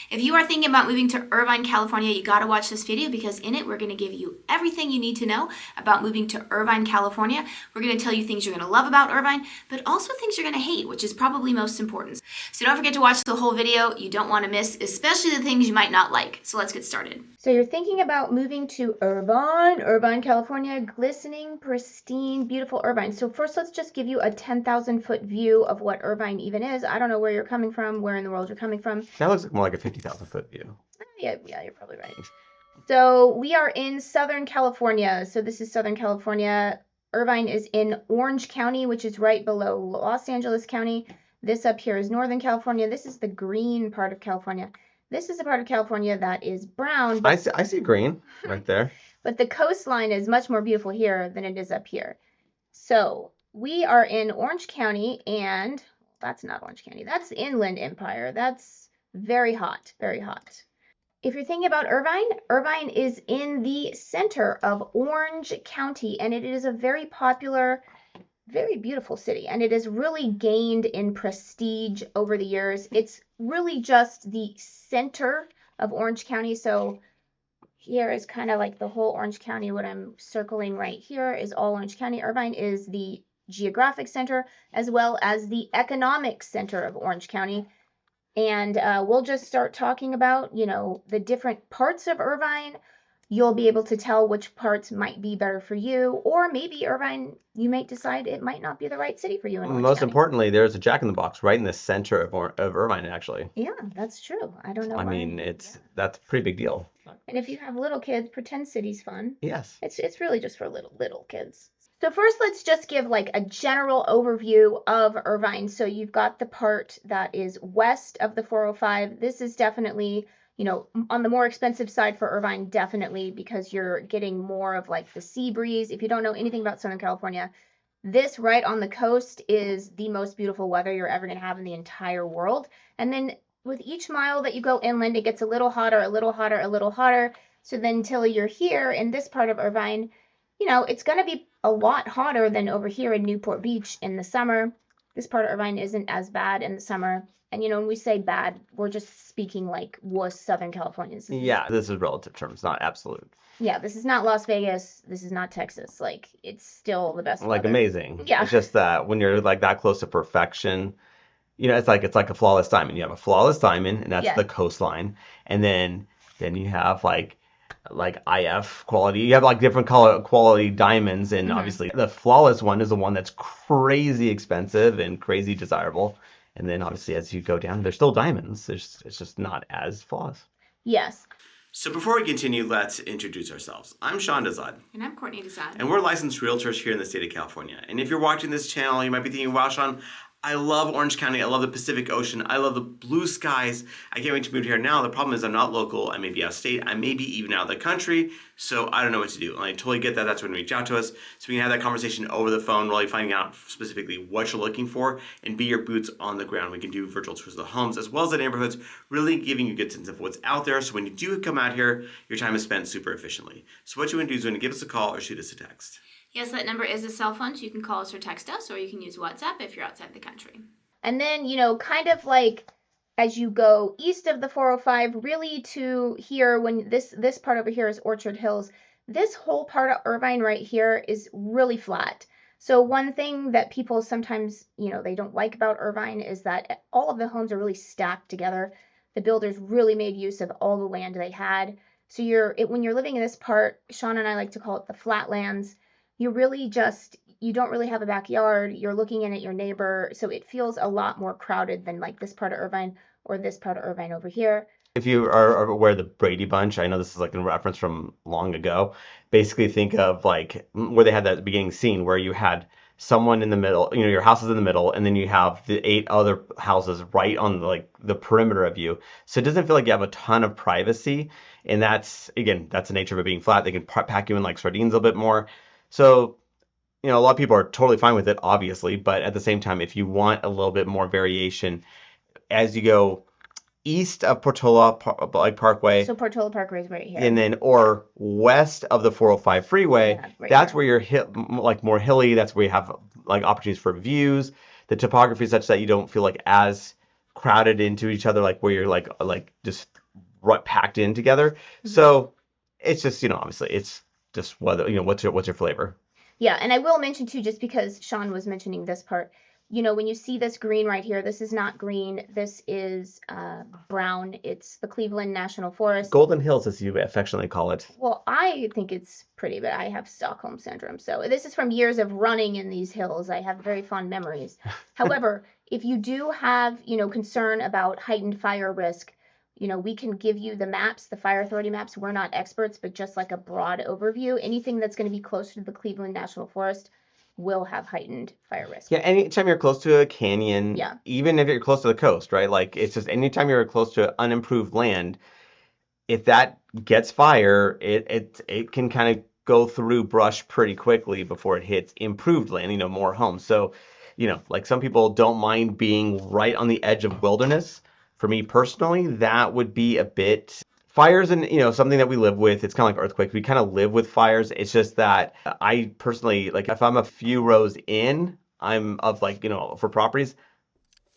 If you are thinking about moving to Irvine, California, you got to watch this video because in it we're going to give you everything you need to know about moving to Irvine, California. We're going to tell you things you're going to love about Irvine, but also things you're going to hate, which is probably most important. So don't forget to watch the whole video. You don't want to miss, especially the things you might not like. So let's get started. So you're thinking about moving to Irvine, California, glistening, pristine, beautiful Irvine. So first let's just give you a 10,000 foot view of what Irvine even is. I don't know where you're coming from, where in the world you're coming from. That looks more like a 50,000 foot view. Yeah, you're probably right. So we are in Southern California. So this is Southern California. Irvine is in Orange County, which is right below Los Angeles County. This up here is Northern California. This is the green part of California. This is a part of California that is brown. I see green right there. But the coastline is much more beautiful here than it is up here. So we are in Orange County, and that's not Orange County. That's Inland Empire. That's very hot, very hot. If you're thinking about Irvine, Irvine is in the center of Orange County, and it is a very popular, very beautiful city, and it has really gained in prestige over the years. It's really just the center of Orange County, so here is kind of like the whole Orange County. What I'm circling right here is all Orange County. Irvine is the geographic center as well as the economic center of Orange County. And we'll just start talking about, the different parts of Irvine. You'll be able to tell which parts might be better for you, or maybe Irvine, you might decide it might not be the right city for you in Orange Most County. importantly, there's a Jack in the Box right in the center of Irvine, actually. Yeah, that's true. I don't know. That's a pretty big deal. And if you have little kids, Pretend City's fun. Yes. It's really just for little kids. So first, let's just give like a general overview of Irvine. So you've got the part that is west of the 405. This is definitely, on the more expensive side for Irvine, definitely, because you're getting more of like the sea breeze. If you don't know anything about Southern California, this right on the coast is the most beautiful weather you're ever going to have in the entire world. And then with each mile that you go inland, it gets a little hotter, a little hotter, a little hotter. So then until you're here in this part of Irvine, it's going to be a lot hotter than over here in Newport Beach in the summer. This part of Irvine isn't as bad in the summer. And, when we say bad, we're just speaking like was Southern California. Yeah, this is relative terms, not absolute. Yeah, this is not Las Vegas. This is not Texas. Like, it's still the best weather. Amazing. Yeah. It's just that when you're like that close to perfection, it's like a flawless diamond. You have a flawless diamond, and that's the coastline. And then you have like IF quality. You have like different quality diamonds, and obviously the flawless one is the one that's crazy expensive and crazy desirable. And then obviously as you go down, there's still diamonds. It's just not as flawless. Yes. So before we continue, let's introduce ourselves. I'm Sean Dazad. And I'm Courtney Dazad. And we're licensed realtors here in the state of California. And if you're watching this channel, you might be thinking, wow, Sean, I love Orange County. I love the Pacific Ocean. I love the blue skies. I can't wait to move here now. The problem is I'm not local. I may be out of state. I may be even out of the country. So I don't know what to do. And I totally get that. That's when you reach out to us. So we can have that conversation over the phone, really finding out specifically what you're looking for and be your boots on the ground. We can do virtual tours of the homes as well as the neighborhoods, really giving you a good sense of what's out there. So when you do come out here, your time is spent super efficiently. So what you want to do is you want to give us a call or shoot us a text. Yes, that number is a cell phone, so you can call us or text us, or you can use WhatsApp if you're outside the country. And then, kind of like as you go east of the 405, really to here, when this part over here is Orchard Hills, this whole part of Irvine right here is really flat. So one thing that people sometimes, they don't like about Irvine is that all of the homes are really stacked together. The builders really made use of all the land they had. So when you're living in this part, Sean and I like to call it the flatlands, you don't really have a backyard. You're looking in at your neighbor. So it feels a lot more crowded than like this part of Irvine or this part of Irvine over here. If you are aware of the Brady Bunch, I know this is like a reference from long ago. Basically think of like where they had that beginning scene where you had someone in the middle, your house is in the middle, and then you have the 8 other houses right on the perimeter of you. So it doesn't feel like you have a ton of privacy. And that's the nature of it being flat. They can pack you in like sardines a little bit more. So, a lot of people are totally fine with it, obviously, but at the same time, if you want a little bit more variation, as you go east of Portola Parkway. So Portola Parkway is right here. And then, or west of the 405 freeway, that's where you're more hilly. That's where you have like opportunities for views. The topography is such that you don't feel like as crowded into each other, like where you're like just packed in together. So it's just, obviously it's just whether, what's your flavor. Yeah, and I will mention too, just because Sean was mentioning this part, when you see this green right here, this is not green. This is brown. It's the Cleveland National Forest. Golden Hills, as you affectionately call it. Well, I think it's pretty, but I have Stockholm Syndrome. So this is from years of running in these hills. I have very fond memories. However, if you do have, concern about heightened fire risk, we can give you the maps, the fire authority maps. We're not experts, but just like a broad overview, anything that's going to be closer to the Cleveland National Forest will have heightened fire risk. Yeah, anytime you're close to a canyon, Yeah. even if you're close to the coast, right? Like it's just anytime you're close to unimproved land, if that gets fire, it can kind of go through brush pretty quickly before it hits improved land, more homes. So, like some people don't mind being right on the edge of wilderness. For me personally, that would be a bit fires and, something that we live with. It's kind of like earthquakes. We kind of live with fires. It's just that I personally, like if I'm a few rows in, I'm of like, for properties,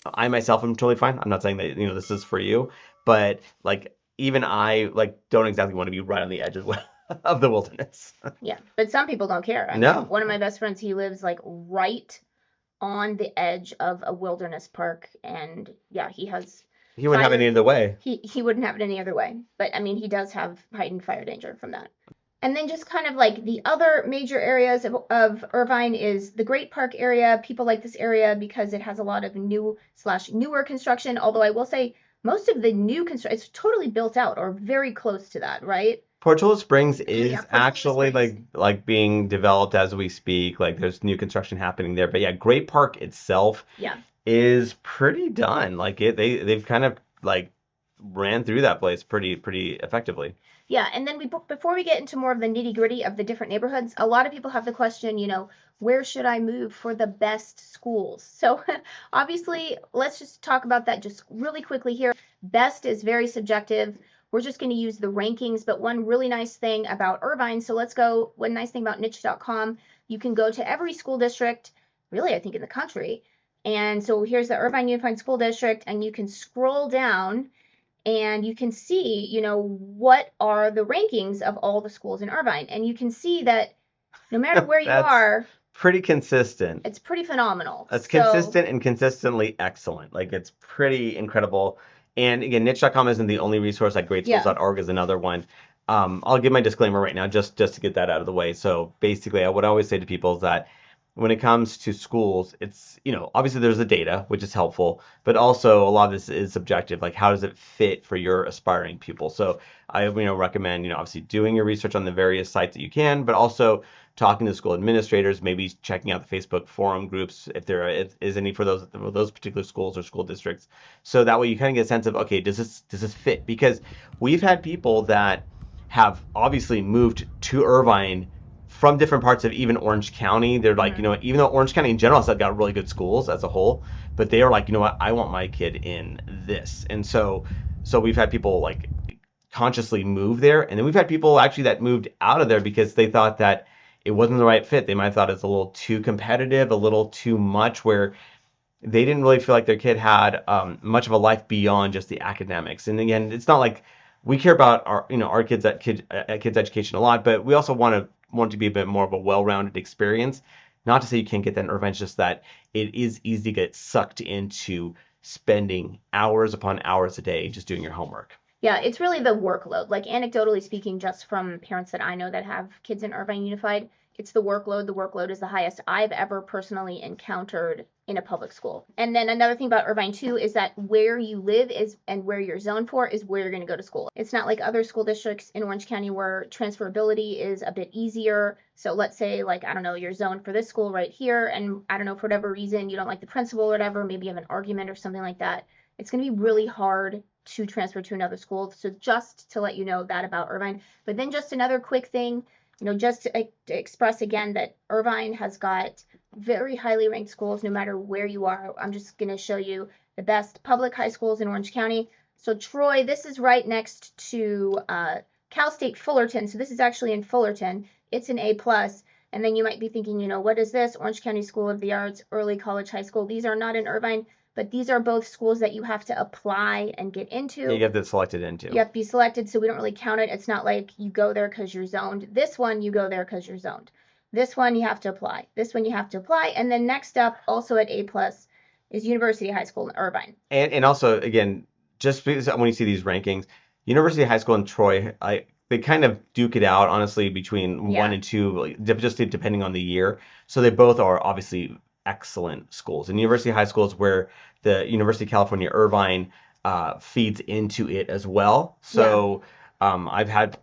I myself am totally fine. I'm not saying that, this is for you, but like even I like don't exactly want to be right on the edge of the wilderness. Yeah, but some people don't care. I mean, No. one of my best friends, he lives like right on the edge of a wilderness park, and yeah, he wouldn't have it any other way. He wouldn't have it any other way. But I mean, he does have heightened fire danger from that. And then just kind of like the other major areas of Irvine is the Great Park area. People like this area because it has a lot of newer construction. Although I will say most of the new construction, it's totally built out or very close to that, right? Portola Springs is Portola actually Springs. like being developed as we speak. Like there's new construction happening there. But yeah, Great Park itself is pretty done. Like they've kind of like ran through that place pretty effectively. Yeah, and then before we get into more of the nitty-gritty of the different neighborhoods, a lot of people have the question, where should I move for the best schools? So obviously, let's just talk about that just really quickly here. Best is very subjective. We're just going to use the rankings, but one really nice thing about Irvine, so let's go, one nice thing about niche.com, you can go to every school district, really I think in the country, and so here's the Irvine Unified School District, and you can scroll down and you can see, what are the rankings of all the schools in Irvine. And you can see that no matter where you are, pretty consistent. It's pretty phenomenal. It's consistent and consistently excellent. Like it's pretty incredible. And again, niche.com isn't the only resource. Like greatschools.org is another one. I'll give my disclaimer right now just to get that out of the way. So basically, what I always say to people is that when it comes to schools, it's, obviously there's the data, which is helpful, but also a lot of this is subjective. Like how does it fit for your aspiring pupil? So I, recommend, obviously doing your research on the various sites that you can, but also talking to school administrators, maybe checking out the Facebook forum groups if there is any for those particular schools or school districts. So that way you kind of get a sense of, okay, does this fit? Because we've had people that have obviously moved to Irvine from different parts of even Orange County. They're like, even though Orange County in general has got really good schools as a whole, but they are like, what, I want my kid in this. And so we've had people like consciously move there. And then we've had people actually that moved out of there because they thought that it wasn't the right fit. They might have thought it's a little too competitive, a little too much, where they didn't really feel like their kid had much of a life beyond just the academics. And again, it's not like we care about our kids' education a lot, but we also want it to be a bit more of a well-rounded experience. Not to say you can't get that in Irvine, it's just that it is easy to get sucked into spending hours upon hours a day just doing your homework. Yeah, it's really the workload. Like anecdotally speaking, just from parents that I know that have kids in Irvine Unified, it's the workload. The workload is the highest I've ever personally encountered in a public school. And then another thing about Irvine too is that where you live is and where you're zoned for is where you're going to go to school. It's not like other school districts in Orange County where transferability is a bit easier. So let's say like, I don't know, you're zoned for this school right here, and I don't know, for whatever reason, you don't like the principal or whatever, maybe you have an argument or something like that. It's going to be really hard to transfer to another school. So just to let you know that about Irvine. But then just another quick thing, just to express again that Irvine has got very highly ranked schools no matter where you are. I'm just going to show you the best public high schools in Orange County. So Troy, this is right next to Cal State Fullerton. So this is actually in Fullerton. It's an A+. And then you might be thinking, what is this? Orange County School of the Arts, Early College High School. These are not in Irvine, but these are both schools that you have to apply and get into. Yeah, you have to select it into. You have to be selected, so we don't really count it. It's not like you go there because you're zoned. This one, you go there because you're zoned. This one, you have to apply. This one, you have to apply. And then next up, also at A+, is University High School in Irvine. And also, again, just because when you see these rankings, University High School in Troy, they kind of duke it out, honestly, between 1 and 2, just depending on the year. So they both are obviously excellent schools. And University High School is where the University of California, Irvine feeds into it as well. So I've had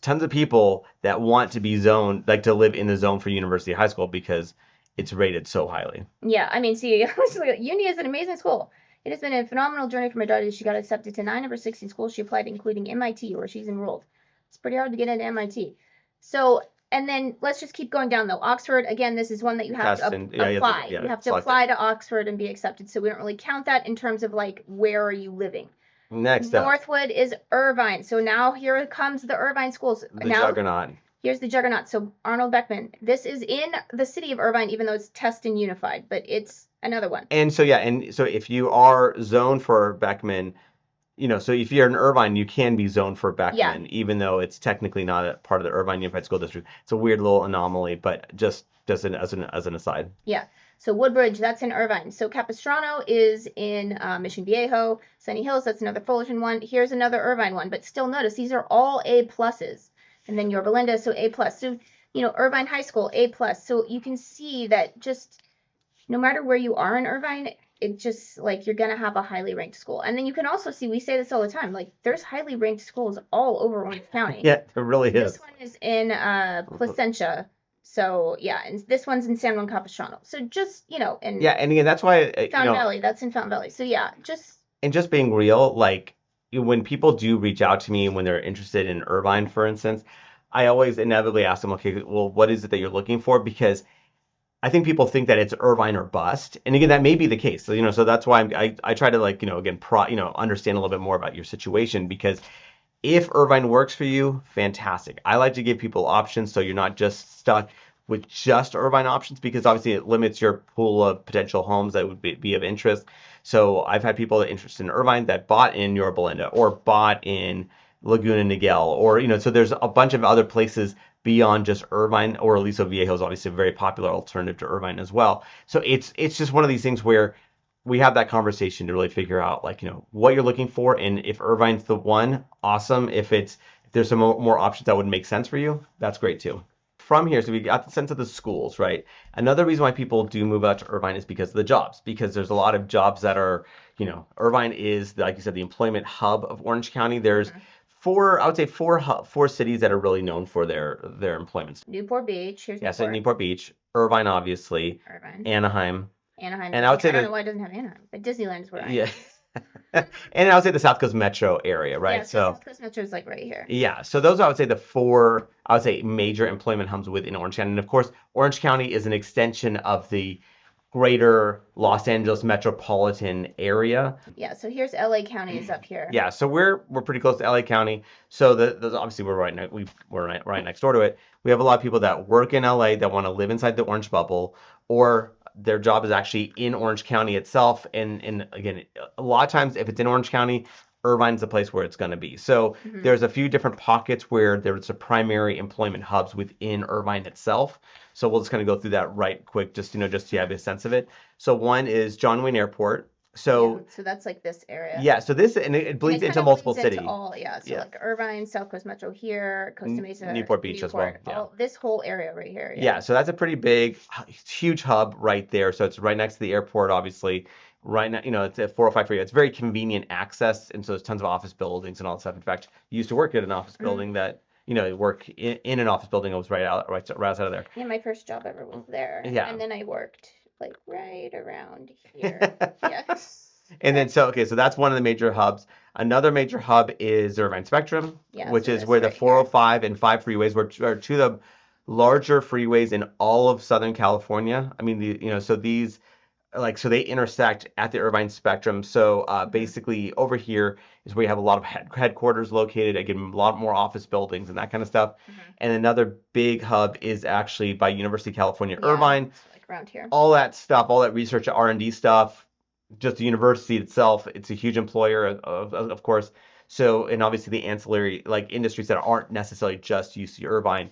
tons of people that want to be zoned, like to live in the zone for University High School because it's rated so highly. Yeah, I mean, see, Uni is an amazing school. It has been a phenomenal journey for my daughter. She got accepted to 9 of her 16 schools. She applied, including MIT, where she's enrolled. It's pretty hard to get into MIT. So, and then let's just keep going down, though. Oxford, again, this is one that you have to apply. You have to apply to Oxford and be accepted. So we don't really count that in terms of, like, where are you living. Next up. Northwood is Irvine. So now here comes the Irvine schools. The juggernaut. Here's the juggernaut. So Arnold Beckman. This is in the city of Irvine, even though it's Tustin Unified, but it's another one. And so, if you are zoned for Beckman, so if you're in Irvine, you can be zoned for Beckman, even though it's technically not a part of the Irvine Unified School District. It's a weird little anomaly, but just as an aside. Yeah. So Woodbridge, that's in Irvine. So Capistrano is in Mission Viejo. Sunny Hills, that's another Fullerton one. Here's another Irvine one, but still notice these are all A pluses. And then Yorba Linda, so A plus. So, Irvine High School, A plus. So you can see that just no matter where you are in Irvine, it just like you're going to have a highly ranked school. And then you can also see, we say this all the time, like there's highly ranked schools all over Orange County. Yeah, there really is. This one is in Placentia. So, yeah, and this one's in San Juan Capistrano. So just, and again, that's why Fountain Valley, that's in Fountain Valley. So, yeah, just being real, like when people do reach out to me when they're interested in Irvine, for instance, I always inevitably ask them, okay, well, what is it that you're looking for? Because I think people think that it's Irvine or bust. And again, that may be the case. So, so that's why I try to understand a little bit more about your situation, because if Irvine works for you, fantastic. I like to give people options so you're not just stuck with just Irvine options, because obviously it limits your pool of potential homes that would be of interest. So I've had people that are interested in Irvine that bought in Yorba Linda or bought in Laguna Niguel, or, so there's a bunch of other places beyond just Irvine, or Aliso Viejo is obviously a very popular alternative to Irvine as well. So it's just one of these things where we have that conversation to really figure out, like, what you're looking for. And if Irvine's the one, awesome. If there's some more options that would make sense for you, that's great too. From here, so we got the sense of the schools, right? Another reason why people do move out to Irvine is because of the jobs, because there's a lot of jobs that are, Irvine is, like you said, the employment hub of Orange County. There's four cities that are really known for their employment. Newport Beach. So Newport Beach, Irvine, obviously, Anaheim. And I would say I don't know why it doesn't have Anaheim, but Disneyland is where I am. Yeah. And I would say the South Coast Metro area, right? Yeah, so South Coast Metro is like right here. Yeah, so those I would say the four, major employment hubs within Orange County. And of course, Orange County is an extension of the greater Los Angeles metropolitan area. Yeah, so here's LA County is up here. Yeah, so we're pretty close to LA County. So obviously we're right next door to it. We have a lot of people that work in LA that want to live inside the Orange bubble, or their job is actually in Orange County itself. And again, a lot of times if it's in Orange County, Irvine's the place where it's going to be. So there's a few different pockets where there's a primary employment hubs within Irvine itself. So we'll just kind of go through that right quick, just just to have a sense of it. So one is John Wayne Airport. So that's like this area. Yeah, so this, and it bleeds into multiple cities. Like Irvine, South Coast Metro here, Costa Mesa, Newport Beach as well. Yeah. This whole area right here. Yeah, so that's a pretty big, huge hub right there. So it's right next to the airport, obviously. Right now, it's at 405 for you. It's very convenient access, and so there's tons of office buildings and all that stuff. In fact, you used to work at an office building that, work in an office building. It was right outside of there. Yeah, my first job ever was there. Yeah. And then I worked like right around here. Yeah. And then, so that's one of the major hubs. Another major hub is Irvine Spectrum, which is where the 405 and 5 freeways, which are two of the larger freeways in all of Southern California. I mean, so these, so they intersect at the Irvine Spectrum. So basically over here is where you have a lot of headquarters located, again, a lot more office buildings and that kind of stuff. And another big hub is actually by University of California, Irvine. Like around here. All that stuff, all that research, R&D stuff, just the university itself, it's a huge employer, of course. So, and obviously the ancillary like industries that aren't necessarily just UC Irvine,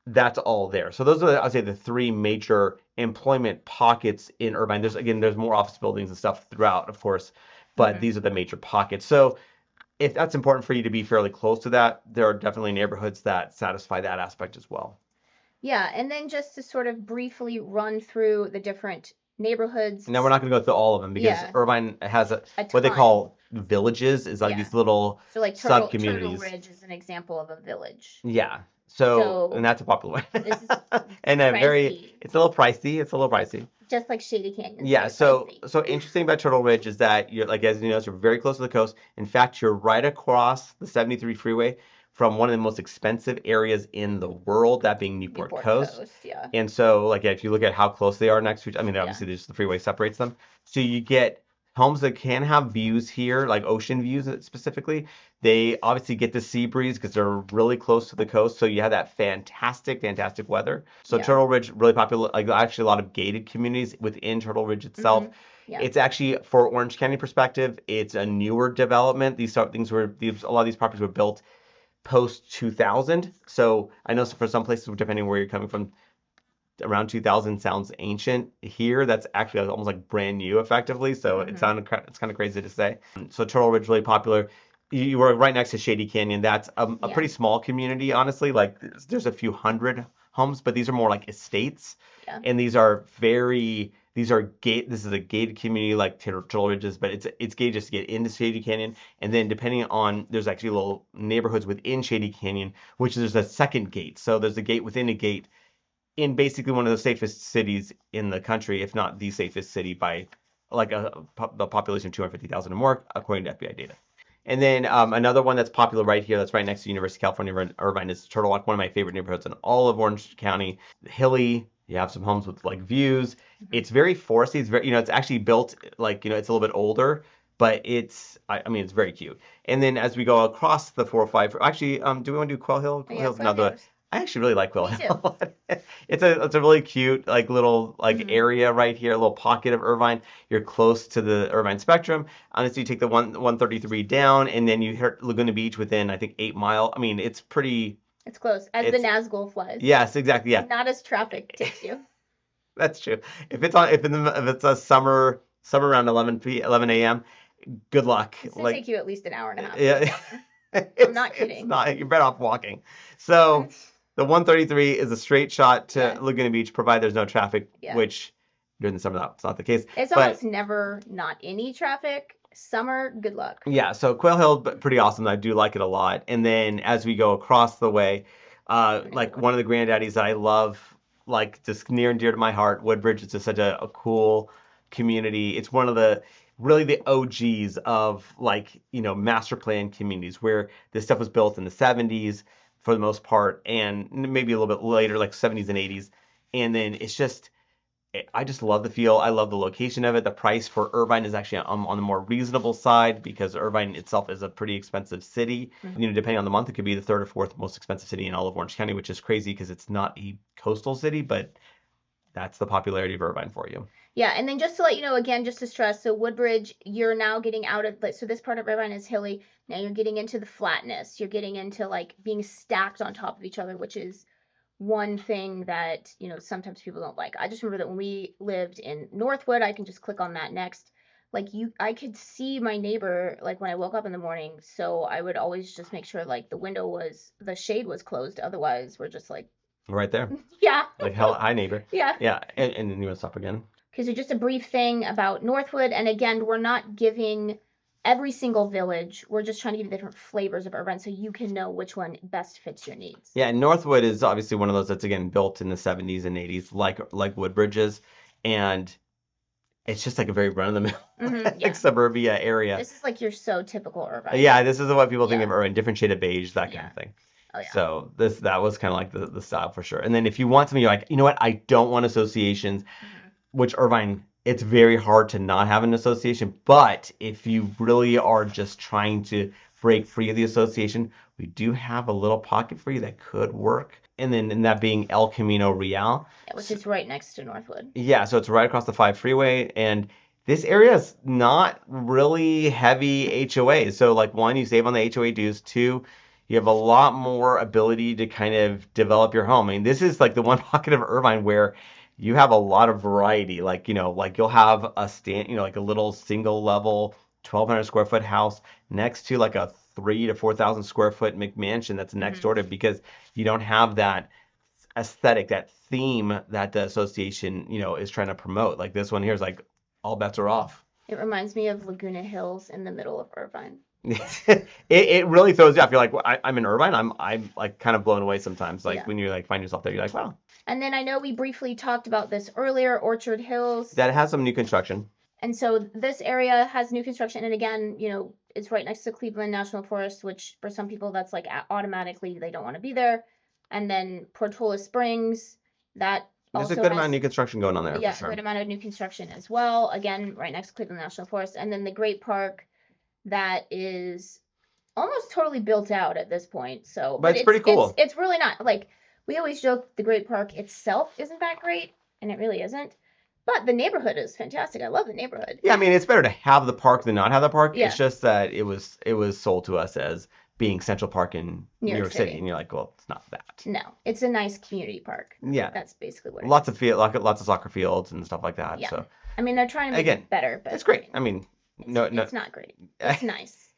that's all there. So those are, I'd say, the three major employment pockets in Irvine. There's more office buildings and stuff throughout, of course, but Hmm. these are the major pockets. So if that's important for you to be fairly close to that, there are definitely neighborhoods that satisfy that aspect as well. Yeah, and then just to sort of briefly run through the different neighborhoods. Now we're not going to go through all of them because Yeah, Irvine has a what they ton. call villages, is like Yeah. these little So like sub Turtle communities. Ridge is an example of a village. Yeah. So, and So that's a popular one. this is And a very, pricey, it's a little pricey. It's a little pricey. just like Shady Canyon's Yeah, very so pricey. so interesting about Turtle Ridge is that you're like as you know, you're very close to the coast. In fact, you're right across the 73 freeway from one of the most expensive areas in the world, that being Newport Newport Coast. Coast, yeah. And so, like, yeah, if you look at how close they are next to each, I mean, Yeah. obviously, there's the freeway separates them. So you get homes that can have views here, like ocean views specifically. They obviously get the sea breeze because they're really close to the coast. So you have that fantastic, fantastic weather. So Yeah. Turtle Ridge, really popular, like actually a lot of gated communities within Turtle Ridge itself. Yeah. It's actually, for Orange County perspective, it's a newer development. A lot of these properties were built post 2000. So I know for some places, depending on where you're coming from, around 2000 sounds ancient. Here, that's actually almost like brand new, effectively. So it's kind of crazy to say. So Turtle Ridge really popular. You were right next to Shady Canyon. That's a Yeah. pretty small community, honestly. Like there's a few hundred homes, but these are more like estates, Yeah. and this is a gated community like Turtle Ridge is, but it's gated just to get into Shady Canyon. And then depending on, there's actually little neighborhoods within Shady Canyon, which there's a second gate. So there's a gate within a gate in basically one of the safest cities in the country, if not the safest city by like the population of 250,000 or more, according to FBI data. And then another one that's popular right here, that's right next to University of California, Irvine, is Turtle Rock, one of my favorite neighborhoods in all of Orange County. Hilly, you have some homes with like views. It's very foresty. It's very, it's actually built like, it's a little bit older, but I mean, it's very cute. And then as we go across the 405, actually, do we want to do Quail Hill? Quail Yeah, Hill's Quail another. Hills. I actually really like Quail Me Hill. It's a really cute like little like area right here, a little pocket of Irvine. You're close to the Irvine Spectrum. Honestly, you take the 133 down, and then you hit Laguna Beach within, I think, 8 mile. I mean, it's pretty. It's close, as the Nazgul was. Yes, exactly. Yeah, Not as traffic takes you. that's true. If it's a summer around 11 a.m., good luck. It's gonna take you at least an hour and a half. Yeah. I'm not kidding. It's not. You're better off walking. So the 133 is a straight shot to Laguna Beach, provided there's no traffic, which during the summer that's not the case. It's almost never not any traffic. Summer, good luck. Yeah, so Quail Hill, pretty awesome. I do like it a lot. And then as we go across the way, like one of the granddaddies that I love, like just near and dear to my heart, Woodbridge is just such a cool community. It's one of the really the OGs of like, master plan communities where this stuff was built in the 70s for the most part, and maybe a little bit later, like 70s and 80s. And then I just love the feel. I love the location of it. The price for Irvine is actually on the more reasonable side because Irvine itself is a pretty expensive city. Depending on the month, it could be the third or fourth most expensive city in all of Orange County, which is crazy because it's not a coastal city, but that's the popularity of Irvine for you. Yeah, and then just to let you know, again, just to stress, so Woodbridge, you're now getting out of, so this part of Irvine is hilly. Now you're getting into the flatness. You're getting into like being stacked on top of each other, which is one thing that, sometimes people don't like. I just remember that when we lived in Northwood, I can just click on that next. Like I could see my neighbor like when I woke up in the morning, so I would always just make sure like the shade was closed. Otherwise, we're just like right there. Yeah. Like hi neighbor. Yeah. Yeah, and then you want to stop again. Okay, so just a brief thing about Northwood, and again, we're not giving every single village. We're just trying to give you different flavors of Irvine so you can know which one best fits your needs. Yeah, and Northwood is obviously one of those that's again built in the 70s and 80s, like Woodbridge is, and it's just like a very run-of-the-mill suburbia area. This is like your so typical Irvine. Yeah, this is what people think of Irvine, different shade of beige, that kind of thing. Oh, yeah. So that was kind of like the style for sure. And then if you want something, you're like, you know what, I don't want associations, which Irvine, it's very hard to not have an association. But if you really are just trying to break free of the association, we do have a little pocket for you that could work. And then in that being El Camino Real. Yeah, which is right next to Northwood. Yeah, so it's right across the 5 freeway. And this area is not really heavy HOA. So like one, you save on the HOA dues. Two, you have a lot more ability to kind of develop your home. I mean, this is like the one pocket of Irvine where you have a lot of variety. Like, like you'll have a like a little single level 1,200 square foot house next to like a 3 to 4,000 square foot McMansion that's next door to, because you don't have that aesthetic, that theme that the association, is trying to promote. Like this one here is like all bets are off. It reminds me of Laguna Hills in the middle of Irvine. It really throws you off. You're like, well, I'm in Irvine. I'm like kind of blown away sometimes. Like when you like find yourself there, you're like, wow. And then I know we briefly talked about this earlier, Orchard Hills. That has some new construction. And so this area has new construction, and again, it's right next to Cleveland National Forest, which for some people that's like automatically they don't want to be there. And then Portola Springs, that there's also a good amount of new construction going on there. Yeah, for sure. a good amount of new construction as well. Again, right next to Cleveland National Forest, and then the Great Park, that is almost totally built out at this point. So, but it's pretty cool. It's really not like we always joke the Great Park itself isn't that great, and it really isn't. But the neighborhood is fantastic. I love the neighborhood. Yeah, I mean, it's better to have the park than not have the park. Yeah. It's just that it was sold to us as being Central Park in New York City, and you're like, well, it's not that. No, it's a nice community park. Yeah, that's basically what it lots is. Lots of soccer fields and stuff like that. Yeah. So I mean, they're trying to make it better, but it's great. I mean, it's not great. It's nice.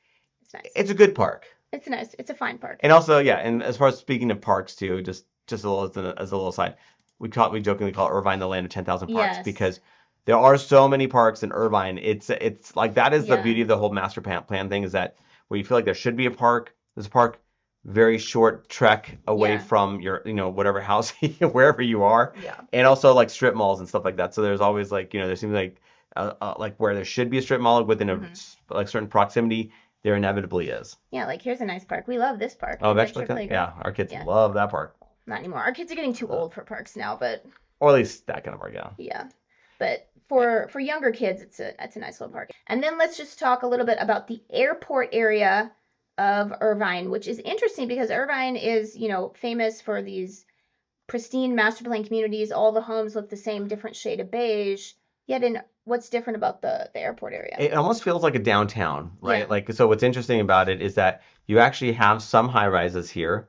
It's nice. It's a good park. It's nice. It's a fine park. And also, yeah, and as far as speaking of parks too, just a little as a little side, we jokingly call Irvine the land of 10,000 parks because there are so many parks in Irvine. It's like that is the beauty of the whole master plan thing, is that where you feel like there should be a park, there's a park, very short trek away from your whatever house wherever you are, and also like strip malls and stuff like that. So there's always like there seems like where there should be a strip mall within a like certain proximity, there inevitably is. Yeah, like here's a nice park. We love this park. Oh, actually, yeah, our kids love that park. Not anymore. Our kids are getting too old for parks now, but or at least that kind of park, yeah. But for younger kids, it's a nice little park. And then let's just talk a little bit about the airport area of Irvine, which is interesting because Irvine is, famous for these pristine master plan communities. All the homes look the same, different shade of beige. Yet what's different about the airport area? It almost feels like a downtown, right? Like, so what's interesting about it is that you actually have some high rises here.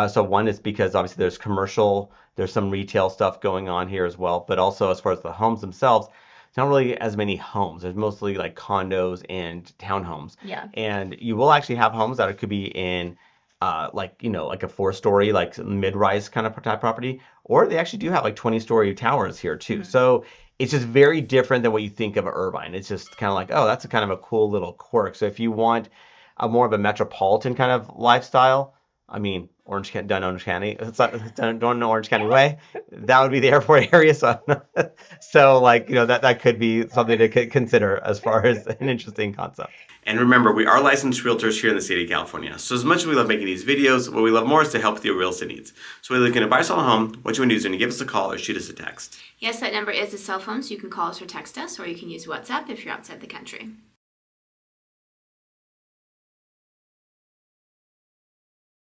So one is because obviously there's commercial, there's some retail stuff going on here as well, but also as far as the homes themselves, it's not really as many homes. There's mostly like condos and townhomes. Yeah. And you will actually have homes that could be in like a 4-story, like mid-rise kind of type property, or they actually do have like 20-story towers here too. So it's just very different than what you think of Irvine. It's just kind of like, oh, that's a kind of a cool little quirk. So if you want a more of a metropolitan kind of lifestyle, I mean, Orange County. It's not done in Orange County way. That would be the airport area. So like, that could be something to consider as far as an interesting concept. And remember, we are licensed realtors here in the state of California. So as much as we love making these videos, what we love more is to help with your real estate needs. So whether you're looking to buy or sell a home, what you want to do is you want to give us a call or shoot us a text. Yes, that number is a cell phone, so you can call us or text us, or you can use WhatsApp if you're outside the country.